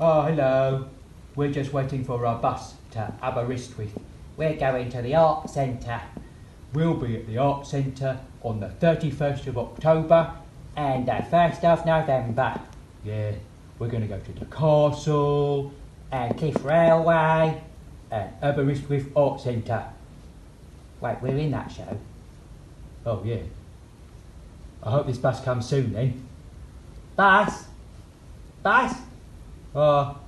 Oh, hello. We're just waiting for our bus to Aberystwyth. We're going to the art centre. We'll be at the art centre on the 31st of October and the 1st of November. Yeah, we're going to go to the castle and Cliff Railway and Aberystwyth Art Centre. Wait, we're in that show? Oh, yeah. I hope this bus comes soon then. Bus? Bus? Oh,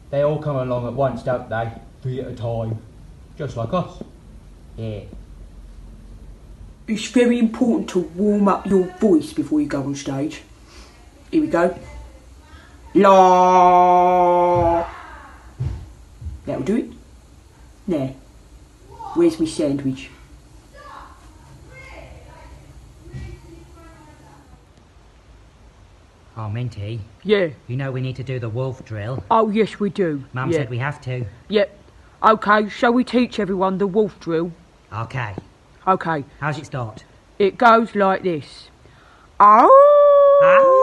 they all come along at once, don't they? 3 at a time. Just like us. Yeah. It's very important to warm up your voice before you go on stage. Here we go. La. That'll do it. Now, where's my sandwich? Oh, Minty. Yeah. You know we need to do the wolf drill. Oh, yes, we do. Mum said we have to. Yep. OK, shall we teach everyone the wolf drill? OK. OK. How's it start? It goes like this. Ow! Ow!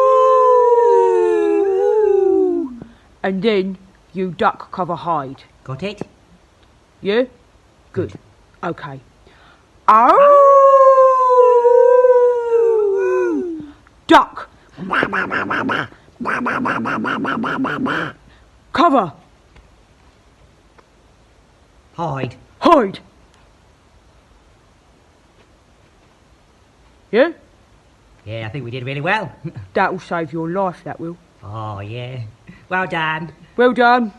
And then you duck, cover, hide. Got it? Yeah? Good. OK. Ow! Duck. Cover. Hide. Hide. Yeah? Yeah, I think we did really well. That'll save your life, that will. Oh, yeah. Well done. Well done.